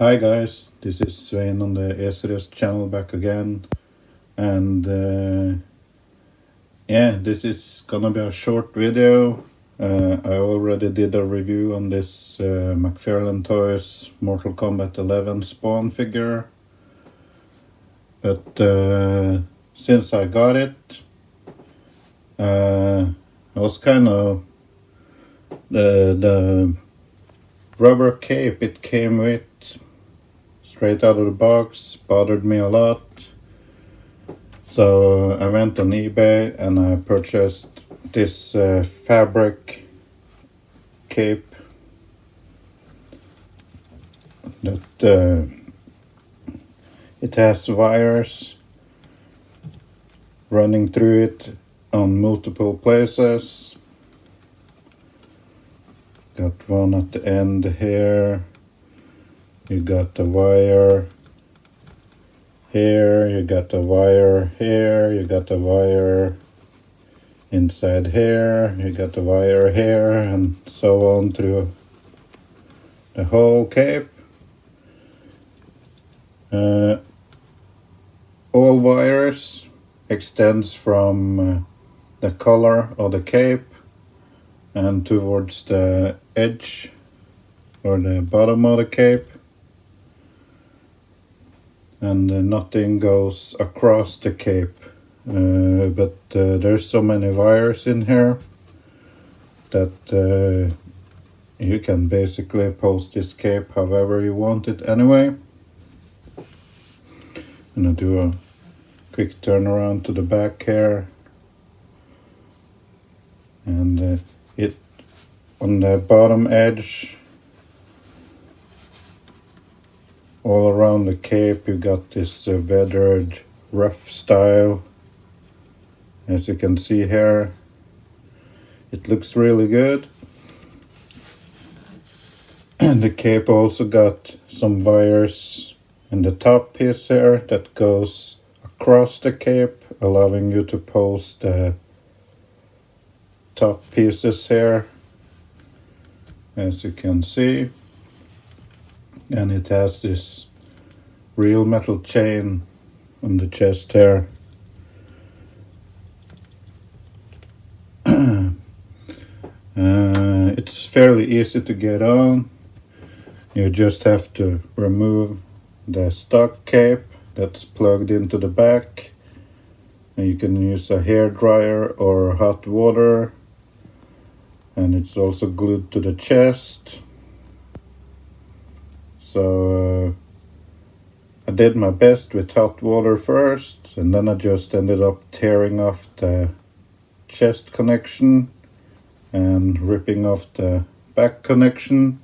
Hi guys, this is Svein on the eSeReS channel back again, and yeah, this is gonna be a short video. I already did a review on this McFarlane Toys Mortal Kombat 11 Spawn figure, but since I got it, I was kind of the rubber cape it came with straight out of the box bothered me a lot, so I went on eBay and I purchased this fabric cape that it has wires running through it on multiple places. Got one at the end here. You got the wire here, you got the wire here, you got the wire inside here, you got the wire here, and so on through the whole cape. All wires extends from the collar of the cape and towards the edge or the bottom of the cape. And nothing goes across the cape, but there's so many wires in here that you can basically post this cape however you want it anyway. I'm gonna do a quick turnaround to the back here, and it on the bottom edge all around the cape you got this weathered rough style. As you can see here, it looks really good. And the cape also got some wires in the top piece here that goes across the cape, allowing you to post the top pieces here, as you can see. And it has this real metal chain on the chest here. It's fairly easy to get on. You just have to remove the stock cape that's plugged into the back, and you can use a hair dryer or hot water, and it's also glued to the chest. So I did my best with hot water first, and then I just ended up tearing off the chest connection and ripping off the back connection,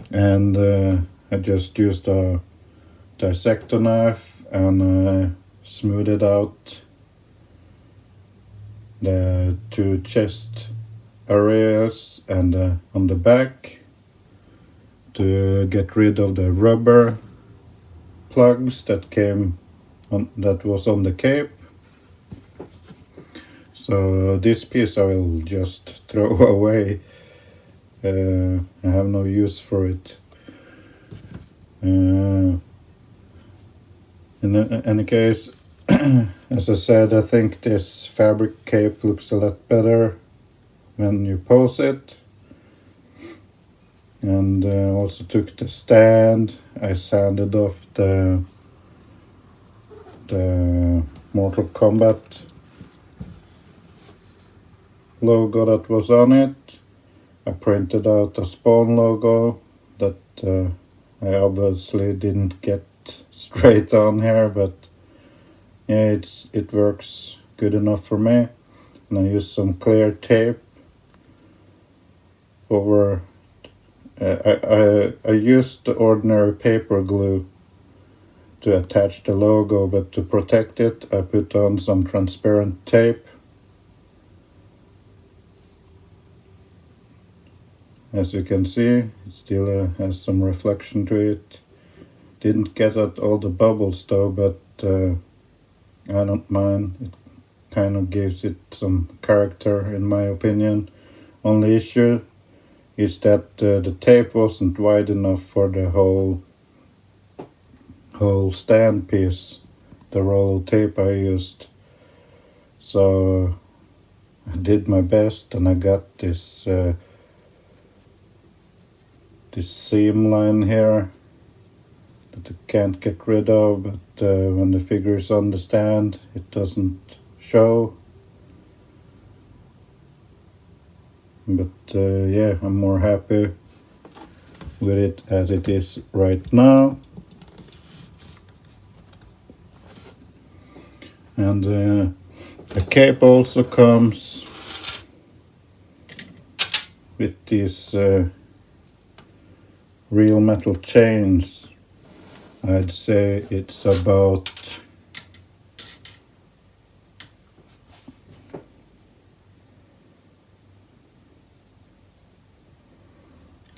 and I just used a dissector knife and smoothed out the two chest areas and on the back to get rid of the rubber plugs that was on the cape. So this piece I will just throw away. I have no use for it. In any case, as I said, I think this fabric cape looks a lot better when you pose it. And also took the stand. I sanded off the Mortal Kombat logo that was on it. I printed out a Spawn logo that I obviously didn't get straight on here, but yeah, it works good enough for me. And I used some clear tape over. I used the ordinary paper glue to attach the logo, but to protect it I put on some transparent tape. As you can see, it still has some reflection to it. Didn't get at all the bubbles though, but I don't mind. It kind of gives it some character in my opinion. Only issue is that the tape wasn't wide enough for the whole stand piece, the roll of tape I used. So I did my best, and I got this this seam line here that I can't get rid of, but when the figure is on the stand it doesn't show. But yeah, I'm more happy with it as it is right now. And the cape also comes with these real metal chains. I'd say it's about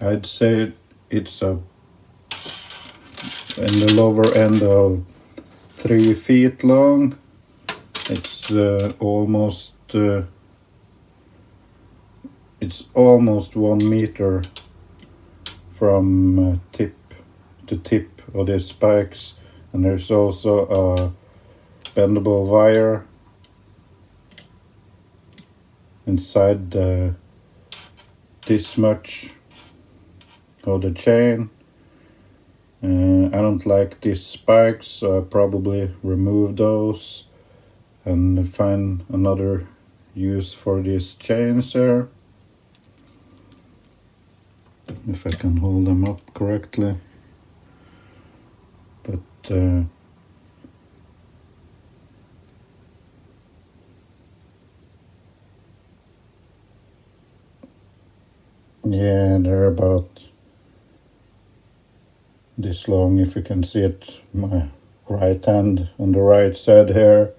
it's in the lower end of 3 feet long. It's almost 1 meter from tip to tip of the spikes, and there's also a bendable wire inside this much of the chain. I don't like these spikes, so I probably remove those and find another use for these chains there, if I can hold them up correctly. But yeah, they're about this long, if you can see it. My right hand on the right side here,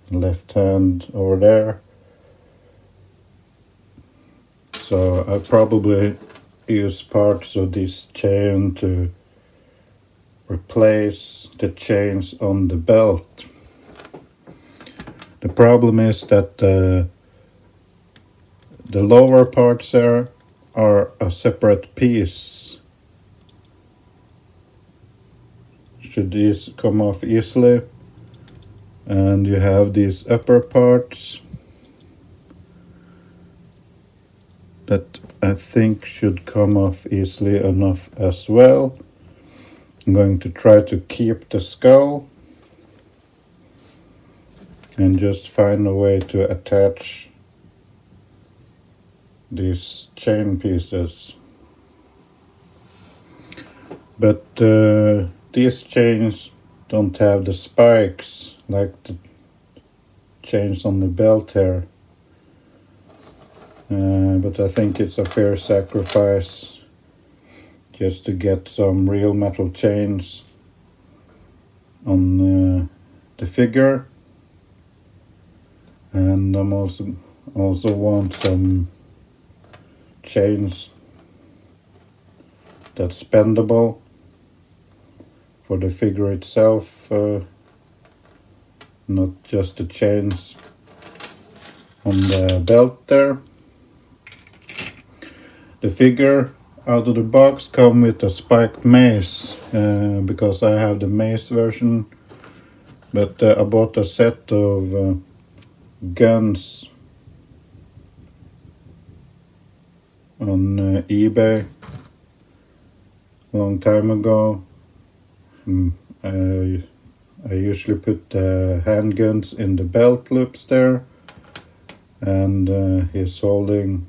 left hand over there. So I probably use parts of this chain to replace the chains on the belt. The problem is that the lower parts there are a separate piece. Should these come off easily, and you have these upper parts that I think should come off easily enough as well. I'm going to try to keep the skull and just find a way to attach these chain pieces. But these chains don't have the spikes like the chains on the belt here. But I think it's a fair sacrifice just to get some real metal chains on the figure. And I'm also want some chains that's bendable for the figure itself, not just the chains on the belt there. The figure out of the box come with a spiked mace, because I have the mace version, but I bought a set of guns on eBay a long time ago. I usually put the handguns in the belt loops there, and he's holding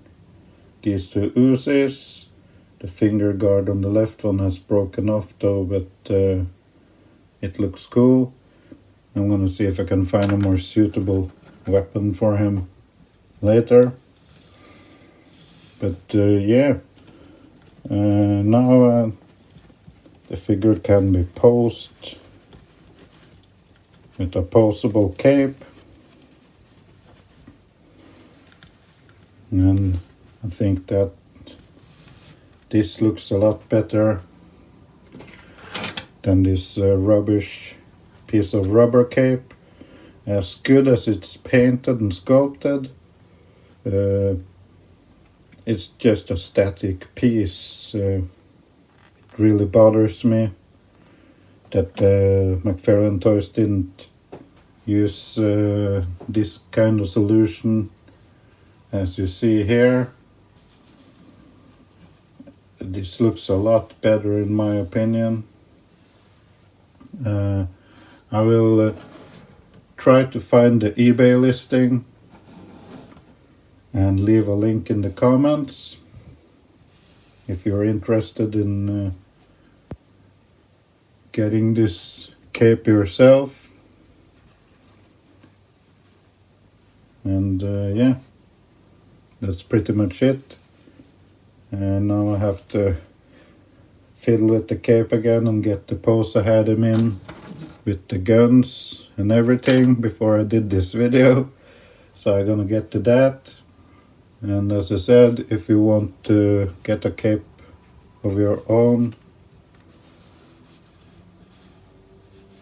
these 2 Uzis. The finger guard on the left one has broken off though, but it looks cool. I'm gonna see if I can find a more suitable weapon for him later. But yeah, now the figure can be posed with a poseable cape, and I think that this looks a lot better than this rubbish piece of rubber cape. As good as it's painted and sculpted, it's just a static piece. It really bothers me that McFarlane Toys didn't use this kind of solution. As you see here, this looks a lot better in my opinion. I will try to find the eBay listing and leave a link in the comments if you're interested in getting this cape yourself. And yeah, that's pretty much it. And now I have to fiddle with the cape again and get the pose I had him in with the guns and everything before I did this video. So I'm gonna get to that. And as I said, if you want to get a cape of your own,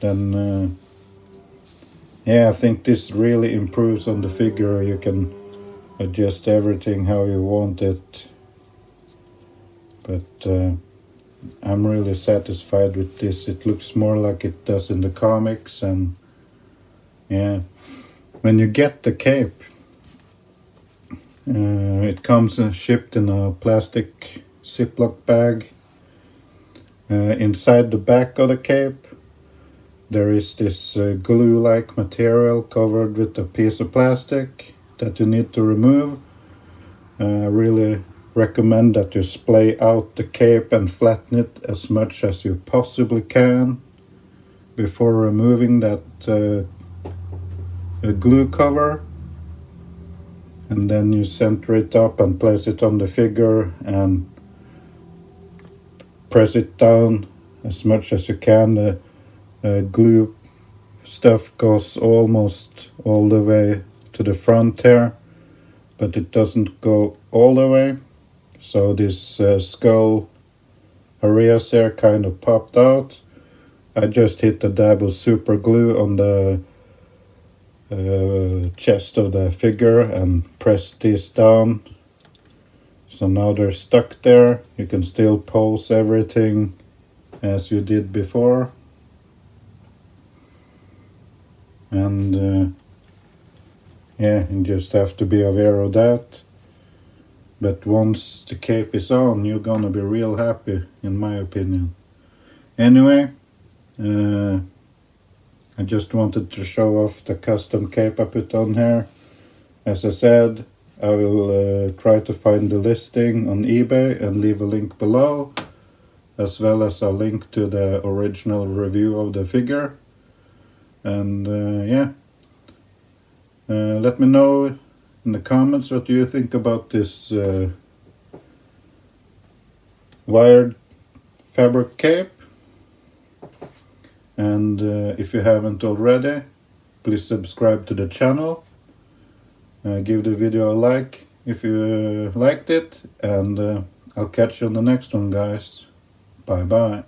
then yeah, I think this really improves on the figure. You can adjust everything how you want it. But I'm really satisfied with this. It looks more like it does in the comics. And yeah, when you get the cape, it comes shipped in a plastic Ziploc bag. Inside the back of the cape there is this glue-like material covered with a piece of plastic that you need to remove. I really recommend that you splay out the cape and flatten it as much as you possibly can before removing that glue cover. And then you center it up and place it on the figure and press it down as much as you can. The glue stuff goes almost all the way to the front here, but it doesn't go all the way. So this skull areas here kind of popped out. I just hit a dab of super glue on the chest of the figure and pressed these down. So now they're stuck there. You can still pose everything as you did before. And yeah, you just have to be aware of that. But once the cape is on, you're gonna be real happy, in my opinion. Anyway, I just wanted to show off the custom cape I put on here. As I said, I will try to find the listing on eBay and leave a link below, as well as a link to the original review of the figure. And yeah, let me know in the comments what you think about this wired fabric cape. And if you haven't already, please subscribe to the channel. Give the video a like if you liked it, and I'll catch you on the next one, guys. Bye bye.